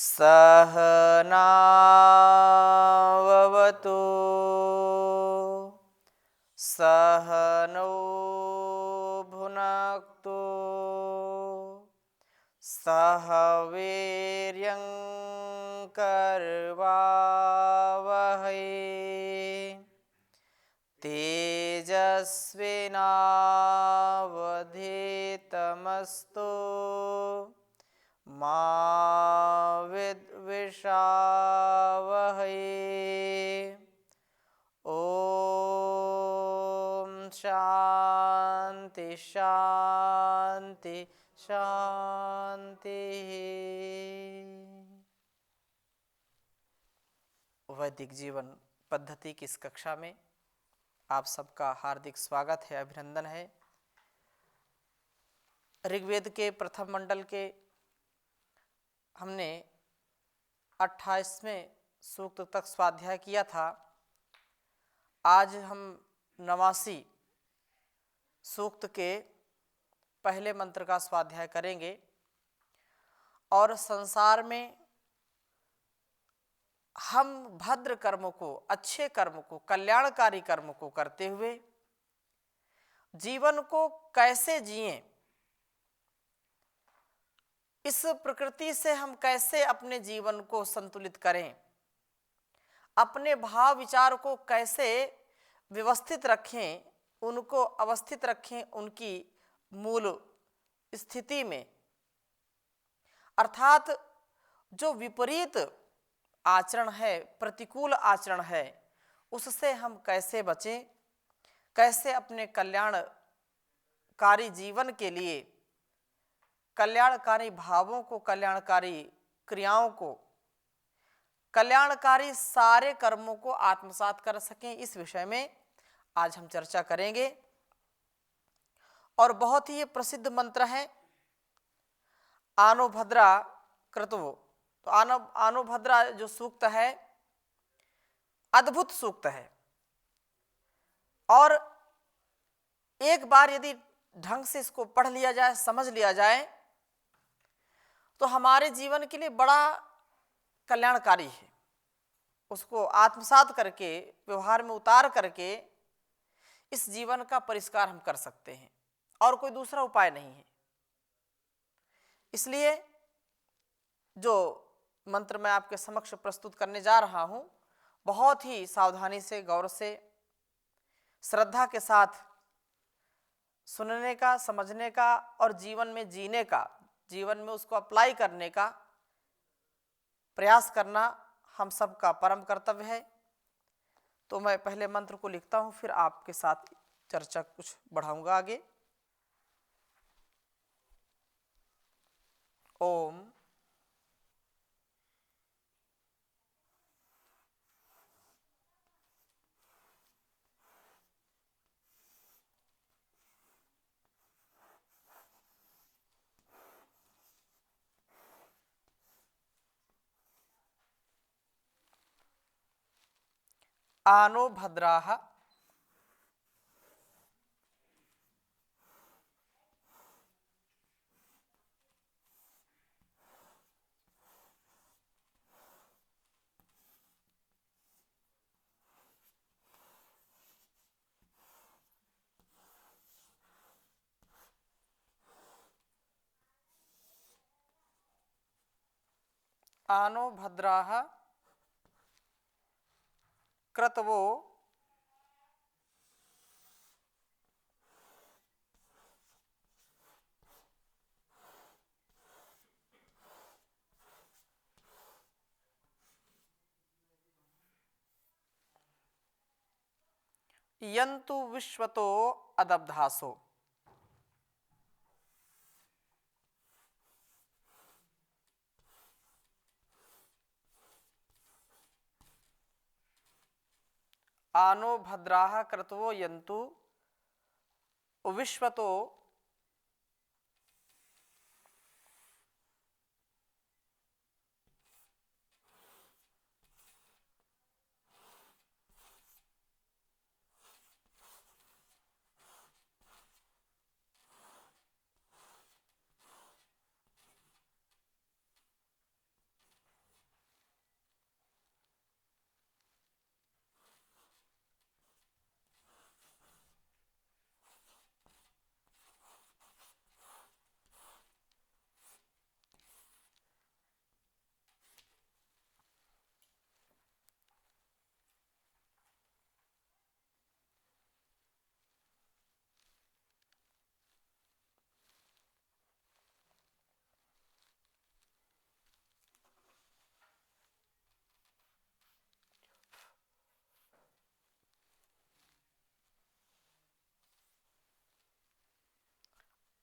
सहनाववतु सहनौ भुनक्तु सह वीर्यं करवावहै तेजस्विनावधीतमस्तु मा विद्विषावहै। ओम शांति शांति शांति। वैदिक जीवन पद्धति की इस कक्षा में आप सबका हार्दिक स्वागत है, अभिनंदन है। ऋग्वेद के प्रथम मंडल के हमने 28वें सूक्त तक स्वाध्याय किया था। आज हम 89 सूक्त के पहले मंत्र का स्वाध्याय करेंगे और संसार में हम भद्र कर्म को, अच्छे कर्म को, कल्याणकारी कर्म को करते हुए जीवन को कैसे जिएं, इस प्रकृति से हम कैसे अपने जीवन को संतुलित करें, अपने भाव विचार को कैसे व्यवस्थित रखें, उनको अवस्थित रखें उनकी मूल स्थिति में, अर्थात जो विपरीत आचरण है, प्रतिकूल आचरण है, उससे हम कैसे बचें, कैसे अपने कल्याणकारी जीवन के लिए कल्याणकारी भावों को, कल्याणकारी क्रियाओं को, कल्याणकारी सारे कर्मों को आत्मसात कर सकें, इस विषय में आज हम चर्चा करेंगे। और बहुत ही प्रसिद्ध मंत्र है आनोभद्रा क्रतुः। तो आनोभद्रा जो सूक्त है अद्भुत सूक्त है और एक बार यदि ढंग से इसको पढ़ लिया जाए, समझ लिया जाए तो हमारे जीवन के लिए बड़ा कल्याणकारी है। उसको आत्मसात करके, व्यवहार में उतार करके इस जीवन का परिष्कार हम कर सकते हैं और कोई दूसरा उपाय नहीं है। इसलिए जो मंत्र मैं आपके समक्ष प्रस्तुत करने जा रहा हूं, बहुत ही सावधानी से, गौर से, श्रद्धा के साथ सुनने का, समझने का और जीवन में जीने का, जीवन में उसको अप्लाई करने का प्रयास करना हम सबका परम कर्तव्य है। तो मैं पहले मंत्र को लिखता हूं, फिर आपके साथ चर्चा कुछ बढ़ाऊंगा आगे। ओम आनो भद्राः आनो भद्राः क्रतवो यन्तु विश्वतो अदब्धासो। आनो भद्राः क्रतवो यन्तु विश्वतो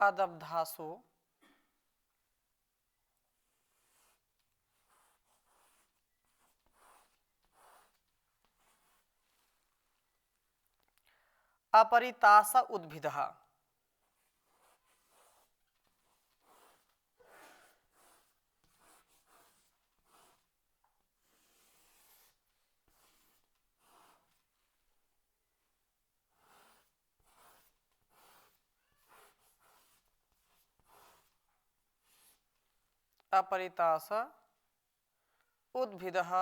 अदब्धासो अपरितास उद्भिदः। अपरितास उद्भिदः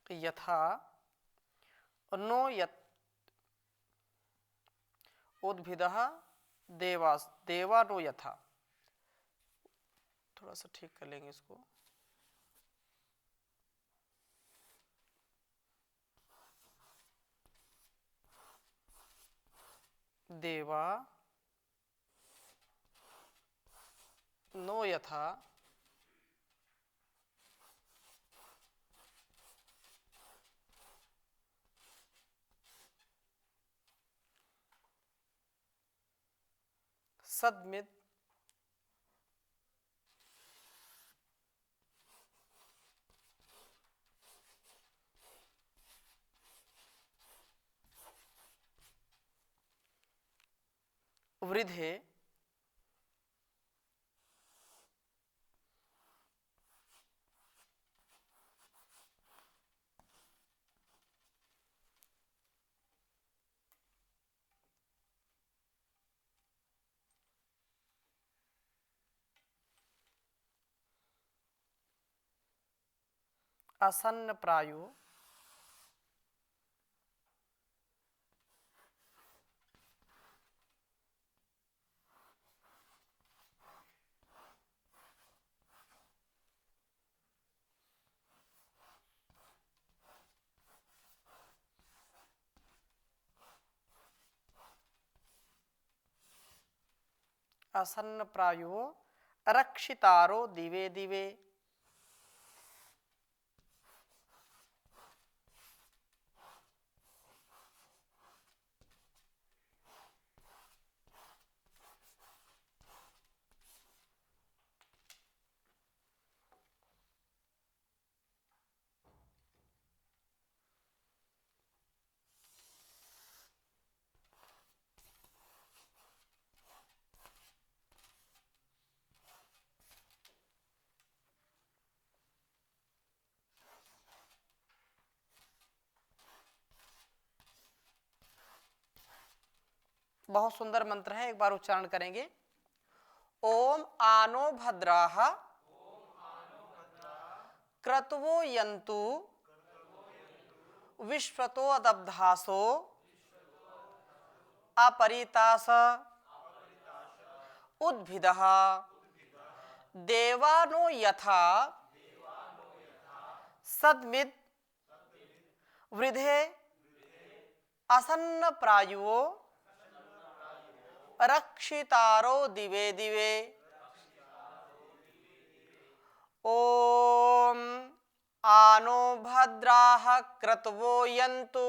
यथा नो यत् उद्भिदः देवास देवा नो यथा। थोड़ा सा ठीक कर लेंगे इसको। देवा नो यथा सद्मिद वृद्धे असन्न प्रायो असन्न प्रायो रक्षितारो दिवे दिवे। बहुत सुंदर मंत्र है, एक बार उच्चारण करेंगे। ओम आनो भद्राः क्रतवो यन्तु विश्वतो अदब्धासो अपरितास उद्भिदः देवानो यथा सद्मिद वृधे असन्न प्रायो रक्षितारो दिवे दिवे। ओम आनो भद्राः क्रतवो यन्तु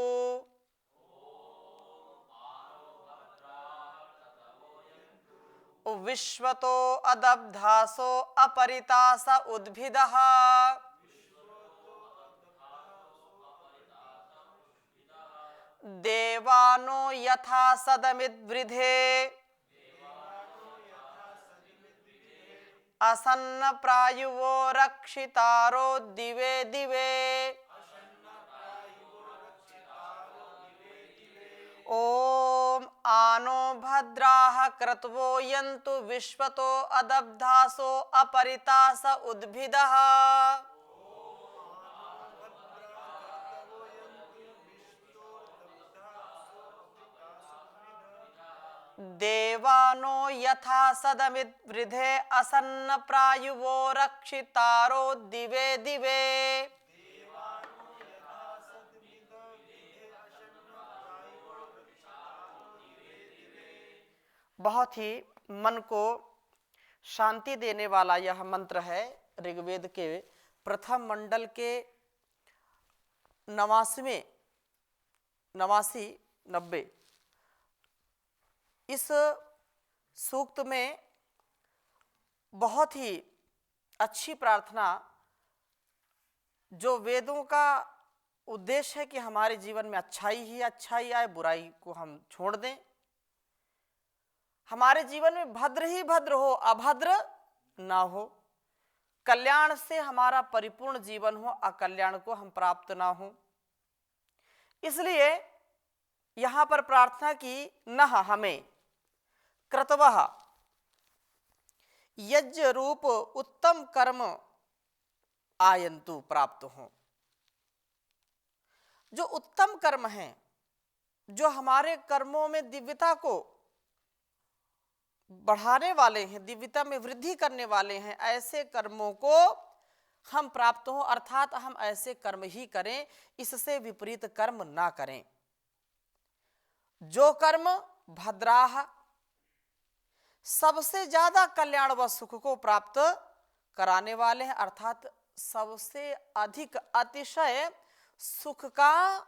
विश्वतो अदब्धासो अपरितास उद्भिदः देवानो यथा सदमिद्वृधे असन्न प्रायुवो रक्षितारो दिवे दिवे। ओम आनो भद्राः क्रतवो यन्तु विश्वतो अदब्धासो अपरितास उद्भिदः देवानो यथा सदमित वृधे असन्न प्रायुवो रक्षितारो दिवे दिवे। बहुत ही मन को शांति देने वाला यह मंत्र है। ऋग्वेद के प्रथम मंडल के 89 इस सूक्त में बहुत ही अच्छी प्रार्थना, जो वेदों का उद्देश्य है कि हमारे जीवन में अच्छाई ही अच्छाई आए, बुराई को हम छोड़ दें, हमारे जीवन में भद्र ही भद्र हो, अभद्र ना हो, कल्याण से हमारा परिपूर्ण जीवन हो, अकल्याण को हम प्राप्त ना हो। इसलिए यहां पर प्रार्थना की, नह हमें क्रतवः यज्ञ रूप उत्तम कर्म आयंतु प्राप्त हो। जो उत्तम कर्म हैं, जो हमारे कर्मों में दिव्यता को बढ़ाने वाले हैं, दिव्यता में वृद्धि करने वाले हैं, ऐसे कर्मों को हम प्राप्त हो, अर्थात हम ऐसे कर्म ही करें, इससे विपरीत कर्म ना करें। जो कर्म भद्राह सबसे ज्यादा कल्याण व सुख को प्राप्त कराने वाले हैं, अर्थात सबसे अधिक अतिशय सुख का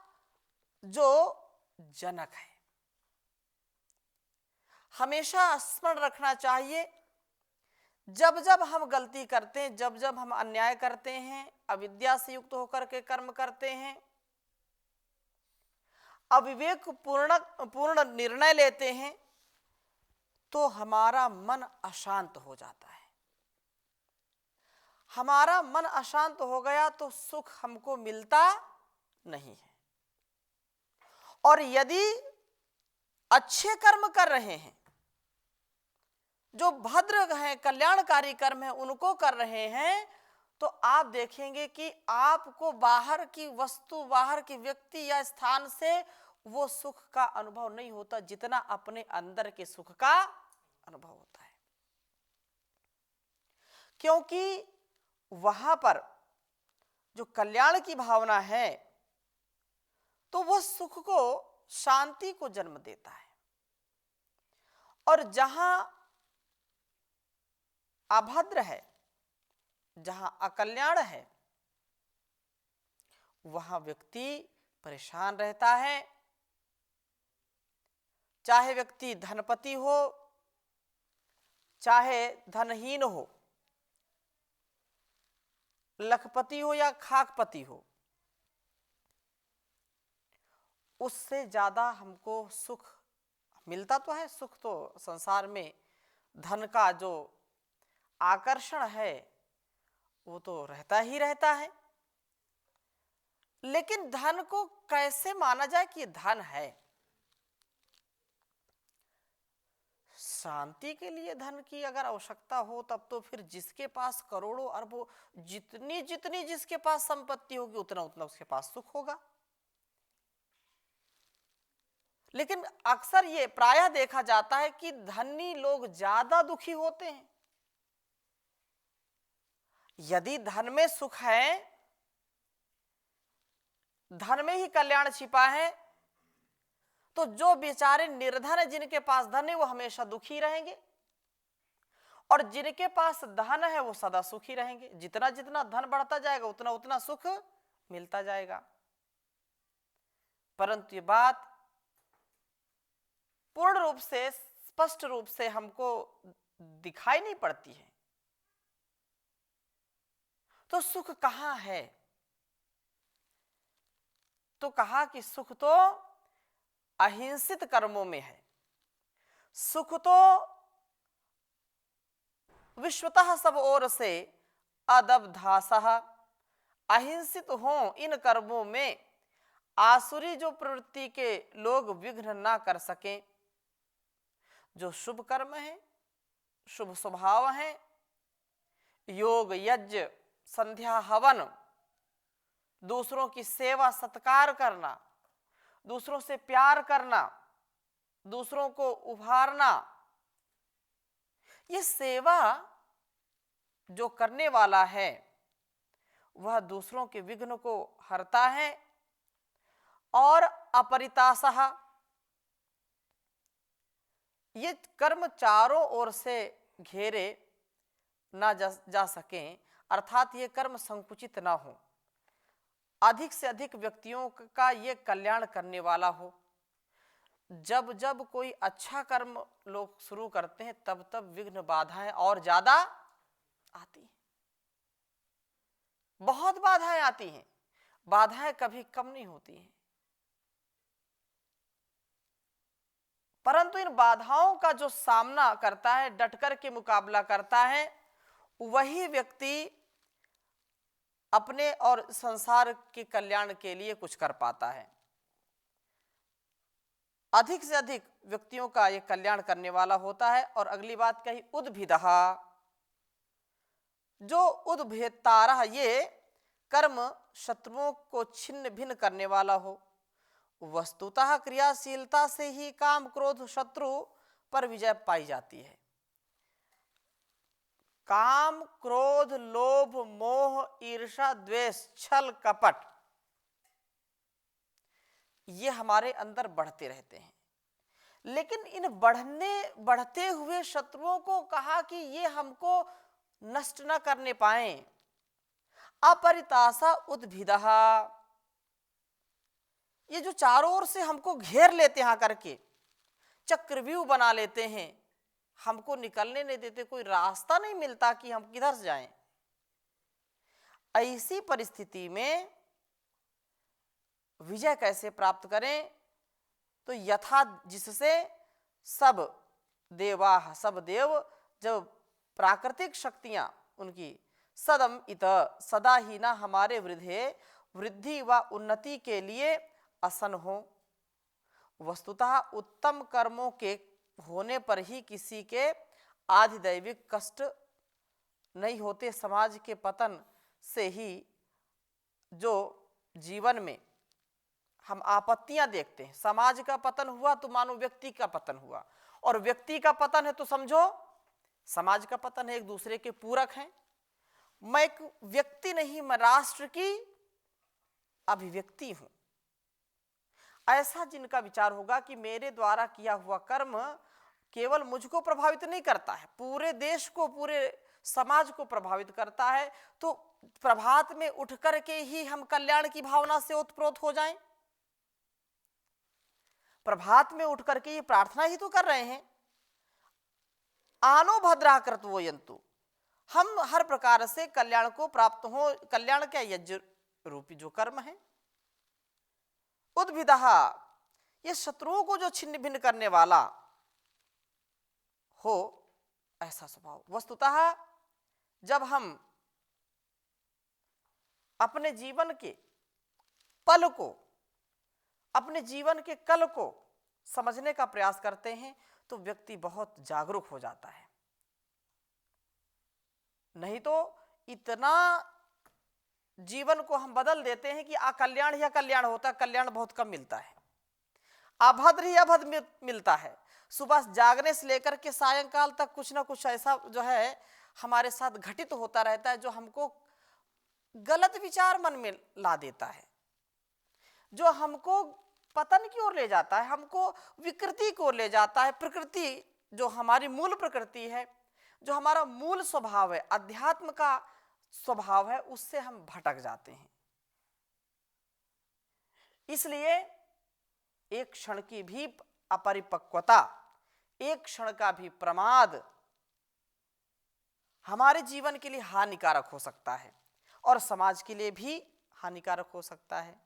जो जनक है। हमेशा स्मरण रखना चाहिए, जब जब हम गलती करते हैं, जब जब हम अन्याय करते हैं, अविद्या से युक्त होकर के कर्म करते हैं, अविवेक पूर्ण निर्णय लेते हैं, तो हमारा मन अशांत हो जाता है। हमारा मन अशांत हो गया तो सुख हमको मिलता नहीं है। और यदि अच्छे कर्म कर रहे हैं, जो भद्र हैं, कल्याणकारी कर्म है, उनको कर रहे हैं, तो आप देखेंगे कि आपको बाहर की वस्तु, बाहर की व्यक्ति या स्थान से वो सुख का अनुभव नहीं होता, जितना अपने अंदर के सुख का अनुभव होता है। क्योंकि वहां पर जो कल्याण की भावना है, तो वो सुख को, शांति को जन्म देता है। और जहां अभद्र है, जहां अकल्याण है, वहां व्यक्ति परेशान रहता है। चाहे व्यक्ति धनपति हो, चाहे धनहीन हो, लखपति हो या खाकपति हो, उससे ज्यादा हमको सुख मिलता तो है। सुख तो संसार में धन का जो आकर्षण है वो तो रहता ही रहता है, लेकिन धन को कैसे माना जाए कि धन है? शांति के लिए धन की अगर आवश्यकता हो, तब तो फिर जिसके पास करोड़ों अरबों, जितनी जितनी जिसके पास संपत्ति होगी, उतना उतना उसके पास सुख होगा। लेकिन अक्सर ये प्रायः देखा जाता है कि धनी लोग ज्यादा दुखी होते हैं। यदि धन में सुख है, धन में ही कल्याण छिपा है, तो जो बेचारे निर्धन है, जिनके पास धन है, वो हमेशा दुखी रहेंगे, और जिनके पास धन है वो सदा सुखी रहेंगे। जितना जितना धन बढ़ता जाएगा, उतना उतना सुख मिलता जाएगा। परंतु ये बात पूर्ण रूप से, स्पष्ट रूप से हमको दिखाई नहीं पड़ती है। तो सुख कहां है? तो कहा कि सुख तो अहिंसित कर्मों में है। सुख तो विश्वतः सब ओर से अदब्धासः, अहिंसित हो इन कर्मों में, आसुरी जो प्रवृत्ति के लोग विघ्न ना कर सकें। जो शुभ कर्म है, शुभ स्वभाव है, योग, यज्ञ, संध्या, हवन, दूसरों की सेवा सत्कार करना, दूसरों से प्यार करना, दूसरों को उभारना, ये सेवा जो करने वाला है वह दूसरों के विघ्न को हरता है। और अपरितासः, ये कर्म चारों ओर से घेरे ना जा सकें, अर्थात ये कर्म संकुचित ना हो, अधिक से अधिक व्यक्तियों का ये कल्याण करने वाला हो। जब जब कोई अच्छा कर्म लोग शुरू करते हैं तब तब विघ्न बाधाएं और ज्यादा आती हैं, बहुत बाधाएं आती हैं, बाधाएं कभी कम नहीं होती हैं। परंतु इन बाधाओं का जो सामना करता है, डट कर के मुकाबला करता है, वही व्यक्ति अपने और संसार के कल्याण के लिए कुछ कर पाता है। अधिक से अधिक व्यक्तियों का यह कल्याण करने वाला होता है। और अगली बात कही उद्भिदः, जो उद्भेतारः, ये कर्म शत्रुओं को छिन्न भिन्न करने वाला हो। वस्तुतः क्रियाशीलता से ही काम क्रोध शत्रु पर विजय पाई जाती है। काम क्रोध लोभ मोह ईर्ष्या द्वेष छल कपट, ये हमारे अंदर बढ़ते रहते हैं। लेकिन इन बढ़ते हुए शत्रुओं को कहा कि ये हमको नष्ट न करने पाए। अपरितासा उद्भिदः, ये जो चारों ओर से हमको घेर लेते हैं आकर के, चक्रव्यूह बना लेते हैं, हमको निकलने नहीं देते, कोई रास्ता नहीं मिलता कि हम किधर से जाएं। ऐसी परिस्थिति में विजय कैसे प्राप्त करें? तो यथा जिससे सब देव जब प्राकृतिक शक्तियां उनकी सदम इत सदा ही ना हमारे वृद्धि व उन्नति के लिए असन हो। वस्तुतः उत्तम कर्मों के होने पर ही किसी के आधिदैविक कष्ट नहीं होते। समाज के पतन से ही जो जीवन में हम आपत्तियां देखते हैं, समाज का पतन हुआ तो मानो व्यक्ति का पतन हुआ, और व्यक्ति का पतन है तो समझो समाज का पतन है, एक दूसरे के पूरक हैं। मैं एक व्यक्ति नहीं, मैं राष्ट्र की अभिव्यक्ति हूं। ऐसा जिनका विचार होगा कि मेरे द्वारा किया हुआ कर्म केवल मुझको प्रभावित नहीं करता है, पूरे देश को, पूरे समाज को प्रभावित करता है, तो प्रभात में उठ करके ही हम कल्याण की भावना से ओतप्रोत हो जाएं। प्रभात में उठ करके ये प्रार्थना ही तो कर रहे हैं, आनो भद्रा कृत्वो यन्तु, हम हर प्रकार से कल्याण को प्राप्त हो। कल्याण क्या? यज्ञ रूपी जो कर्म है। उद्भिदः, ये शत्रुओं को जो छिन्न भिन्न करने वाला हो, ऐसा स्वभाव। वस्तुतः जब हम अपने जीवन के पल को, अपने जीवन के कल को समझने का प्रयास करते हैं तो व्यक्ति बहुत जागरूक हो जाता है। नहीं तो इतना जीवन को हम बदल देते हैं कि अकल्याण ही अकल्याण होता है, कल्याण बहुत कम मिलता है, अभद्र ही अभद्र मिलता है। सुबह जागने से लेकर के सायंकाल तक कुछ ना कुछ ऐसा जो है हमारे साथ घटित होता रहता है जो हमको गलत विचार मन में ला देता है, जो हमको पतन की ओर ले जाता है, हमको विकृति की ओर ले जाता है। प्रकृति जो हमारी मूल प्रकृति है, जो हमारा मूल स्वभाव है, अध्यात्म का स्वभाव है, उससे हम भटक जाते हैं। इसलिए एक क्षण की भी अपरिपक्वता, एक क्षण का भी प्रमाद हमारे जीवन के लिए हानिकारक हो सकता है और समाज के लिए भी हानिकारक हो सकता है।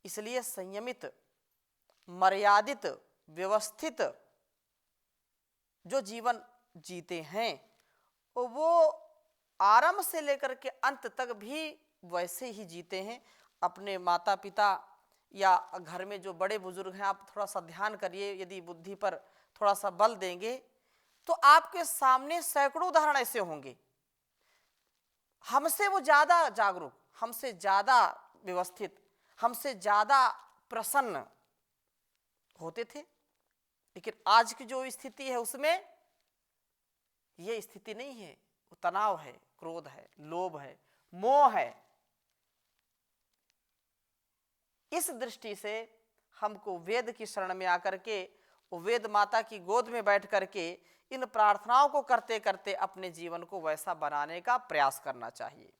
इसलिए संयमित, मर्यादित, व्यवस्थित जो जीवन जीते हैं वो आरंभ से लेकर के अंत तक भी वैसे ही जीते हैं। अपने माता पिता या घर में जो बड़े बुजुर्ग हैं, आप थोड़ा सा ध्यान करिए, यदि बुद्धि पर थोड़ा सा बल देंगे तो आपके सामने सैकड़ों उदाहरण ऐसे होंगे। हमसे वो ज्यादा जागरूक, हमसे ज्यादा व्यवस्थित, हमसे ज्यादा प्रसन्न होते थे, लेकिन आज की जो स्थिति है उसमें ये स्थिति नहीं है। वो तनाव है, क्रोध है, लोभ है, मोह है। इस दृष्टि से हमको वेद की शरण में आकर के, वो वेद माता की गोद में बैठ करके इन प्रार्थनाओं को करते करते अपने जीवन को वैसा बनाने का प्रयास करना चाहिए।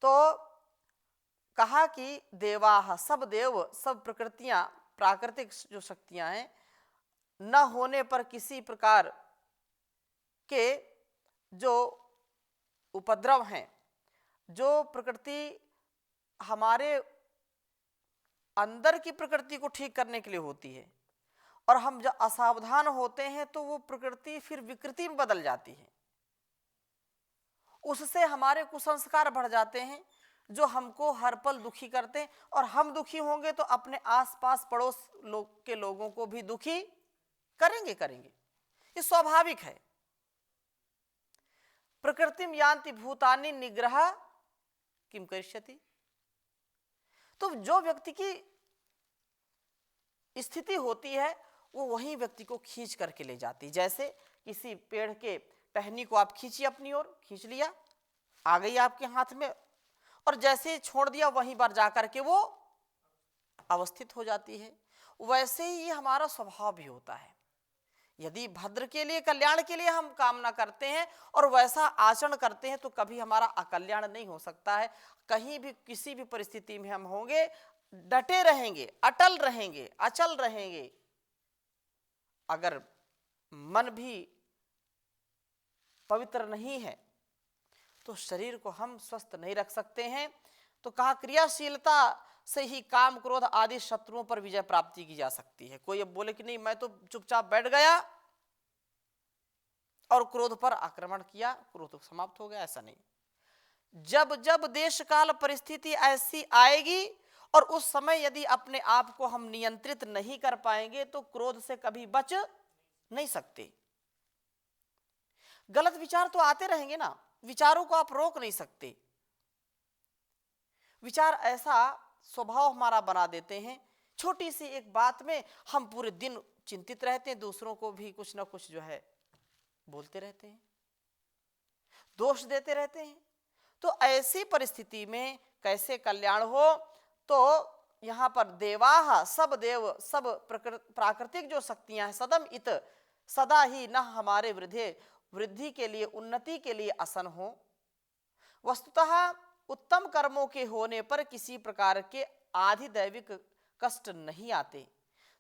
तो कहा कि देवाः, सब देव, सब प्रकृतियां, प्राकृतिक जो शक्तियां हैं, न होने पर किसी प्रकार के जो उपद्रव हैं, जो प्रकृति हमारे अंदर की प्रकृति को ठीक करने के लिए होती है, और हम जब असावधान होते हैं तो वो प्रकृति फिर विकृति में बदल जाती है। उससे हमारे कुसंस्कार बढ़ जाते हैं जो हमको हर पल दुखी करते हैं, और हम दुखी होंगे तो अपने आसपास पड़ोस के लोगों को भी दुखी करेंगे। ये स्वाभाविक है। प्रकृतिम यान्ति भूतानि निग्रह किम करिष्यति। तो जो व्यक्ति की स्थिति होती है वो वही व्यक्ति को खींच करके ले जाती। जैसे किसी पेड़ के टहनी को आप खींचिए अपनी ओर, खींच लिया, आ गई आपके हाथ में, और जैसे छोड़ दिया वहीं पर जाकर के वो अवस्थित हो जाती है। वैसे ही ये हमारा स्वभाव भी होता है। यदि भद्र के लिए, कल्याण के लिए हम कामना करते हैं और वैसा आचरण करते हैं तो कभी हमारा अकल्याण नहीं हो सकता है। कहीं भी किसी भी परिस्थिति में हम होंगे, डटे रहेंगे, अटल रहेंगे, अचल रहेंगे। अगर मन भी पवित्र नहीं है तो शरीर को हम स्वस्थ नहीं रख सकते हैं। तो कहा क्रियाशीलता से ही काम, क्रोध आदि शत्रुओं पर विजय प्राप्ति की जा सकती है। कोई अब बोले कि नहीं मैं तो चुपचाप बैठ गया और क्रोध पर आक्रमण किया, क्रोध समाप्त हो गया, ऐसा नहीं। जब जब देश काल परिस्थिति ऐसी आएगी और उस समय यदि अपने आप को हम नियंत्रित नहीं कर पाएंगे तो क्रोध से कभी बच नहीं सकते। गलत विचार तो आते रहेंगे ना, विचारों को आप रोक नहीं सकते। विचार ऐसा स्वभाव हमारा बना देते हैं, छोटी सी एक बात में हम पूरे दिन चिंतित रहते हैं, दूसरों को भी कुछ ना कुछ जो है बोलते रहते हैं, दोष देते रहते हैं। तो ऐसी परिस्थिति में कैसे कल्याण हो? तो यहाँ पर देवाः, सब देव, सब प्राकृतिक जो शक्तियां हैं, सदम इत, सदा ही न हमारे वृद्धि के लिए, उन्नति के लिए आसन हो। वस्तुतः उत्तम कर्मों के होने पर किसी प्रकार के आधिदैविक कष्ट नहीं आते।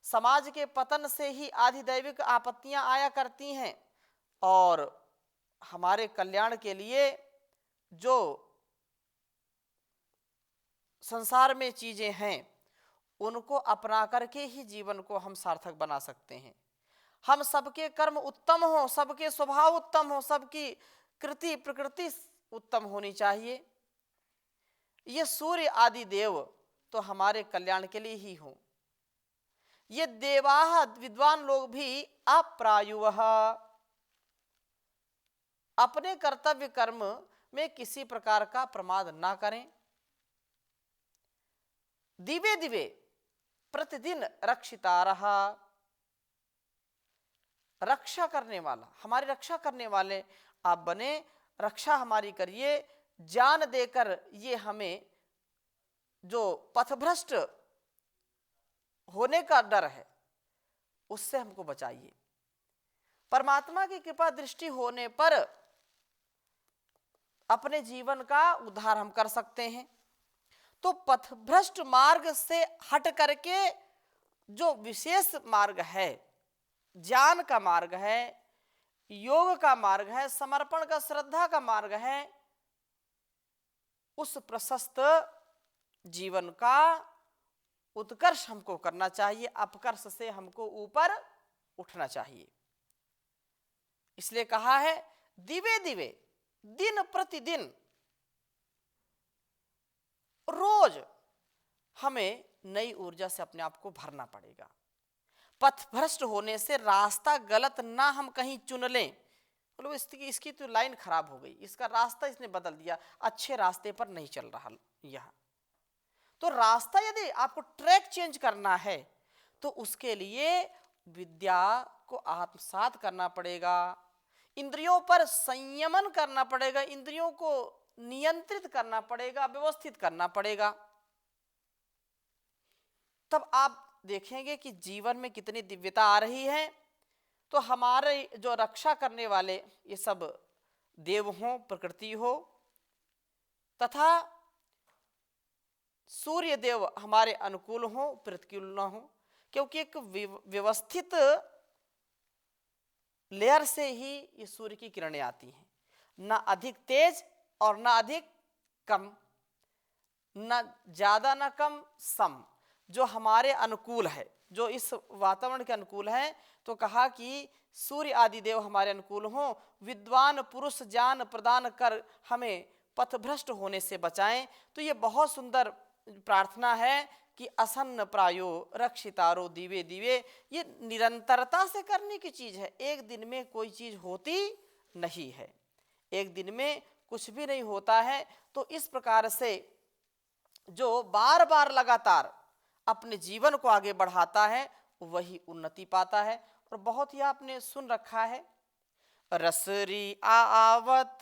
समाज के पतन से ही आधिदैविक आपत्तियां आया करती हैं, और हमारे कल्याण के लिए जो संसार में चीजें हैं उनको अपना करके ही जीवन को हम सार्थक बना सकते हैं। हम सबके कर्म उत्तम हो, सबके स्वभाव उत्तम हो, सबकी कृति प्रकृति उत्तम होनी चाहिए। ये सूर्य आदि देव तो हमारे कल्याण के लिए ही हो। ये देवाः, विद्वान लोग भी अप्रायुवः, अपने कर्तव्य कर्म में किसी प्रकार का प्रमाद ना करें। दिवे दिवे प्रतिदिन रक्षितारः, रक्षा करने वाला, हमारी रक्षा करने वाले आप बने, रक्षा हमारी करिए। जान देकर ये हमें जो पथभ्रष्ट होने का डर है उससे हमको बचाइए। परमात्मा की कृपा दृष्टि होने पर अपने जीवन का उद्धार हम कर सकते हैं। तो पथभ्रष्ट मार्ग से हट करके जो विशेष मार्ग है, ज्ञान का मार्ग है, योग का मार्ग है, समर्पण का, श्रद्धा का मार्ग है, उस प्रशस्त जीवन का उत्कर्ष हमको करना चाहिए। अपकर्ष से हमको ऊपर उठना चाहिए। इसलिए कहा है दिवे दिवे, दिन प्रतिदिन, रोज हमें नई ऊर्जा से अपने आप को भरना पड़ेगा। पथभ्रष्ट होने से रास्ता गलत ना हम कहीं चुन लें, बोलो इसकी तो लाइन खराब हो गई, इसका रास्ता इसने बदल दिया, अच्छे रास्ते पर नहीं चल रहा। यह तो रास्ता, यदि आपको ट्रैक चेंज करना है तो उसके लिए विद्या को आत्मसात करना पड़ेगा, इंद्रियों पर संयमन करना पड़ेगा, इंद्रियों को नियंत्रित करना पड़ेगा, व्यवस्थित करना पड़ेगा। तब आप देखेंगे कि जीवन में कितनी दिव्यता आ रही है। तो हमारे जो रक्षा करने वाले ये सब देव हों, प्रकृति हो, तथा सूर्य देव हमारे अनुकूल हो, प्रतिकूल न हो, क्योंकि एक व्यवस्थित लेयर से ही ये सूर्य की किरणें आती हैं, ना अधिक तेज और ना अधिक कम, ना ज्यादा ना कम, सम, जो हमारे अनुकूल है, जो इस वातावरण के अनुकूल है। तो कहा कि सूर्य आदि देव हमारे अनुकूल हों, विद्वान पुरुष ज्ञान प्रदान कर हमें पथभ्रष्ट होने से बचाएं। तो ये बहुत सुंदर प्रार्थना है कि असन्न प्रायो रक्षितारो दिवे दिवे, ये निरंतरता से करने की चीज है। एक दिन में कोई चीज होती नहीं है, एक दिन में कुछ भी नहीं होता है। तो इस प्रकार से जो बार बार लगातार अपने जीवन को आगे बढ़ाता है वही उन्नति पाता है। और बहुत ही आपने सुन रखा है, रसरी आवत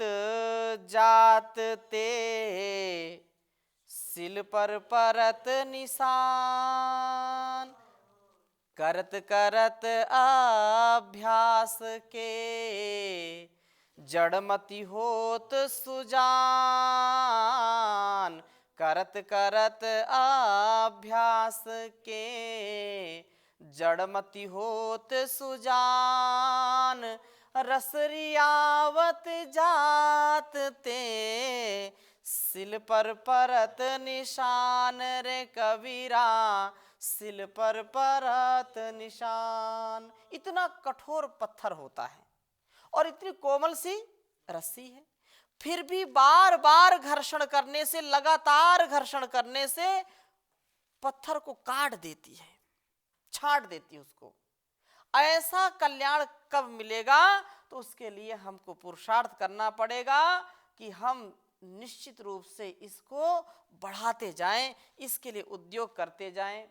जात ते सिल पर परत निशान, करत करत अभ्यास के जड़मति होत सुजान, करत करत अभ्यास के जड़मति होत सुजान, रसरियावत जात ते सिल पर परत निशान, रे कबीरा सिल पर परत निशान। इतना कठोर पत्थर होता है और इतनी कोमल सी रस्सी है, फिर भी बार बार घर्षण करने से, लगातार घर्षण करने से पत्थर को काट देती है, छांट देती है उसको। ऐसा कल्याण कब मिलेगा? तो उसके लिए हमको पुरुषार्थ करना पड़ेगा कि हम निश्चित रूप से इसको बढ़ाते जाएं, इसके लिए उद्योग करते जाएं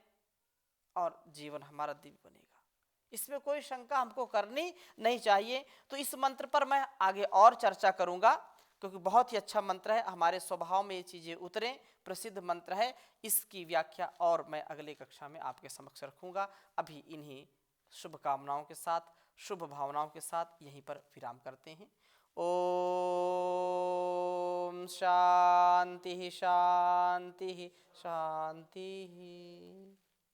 और जीवन हमारा दिव्य बनेगा। इसमें कोई शंका हमको करनी नहीं चाहिए। तो इस मंत्र पर मैं आगे और चर्चा करूंगा, क्योंकि बहुत ही अच्छा मंत्र है, हमारे स्वभाव में ये चीजें उतरें, प्रसिद्ध मंत्र है। इसकी व्याख्या और मैं अगले कक्षा में आपके समक्ष रखूंगा। अभी इन्हीं शुभकामनाओं के साथ, शुभ भावनाओं के साथ यहीं पर विराम करते हैं। ओम शांति शांति शांति।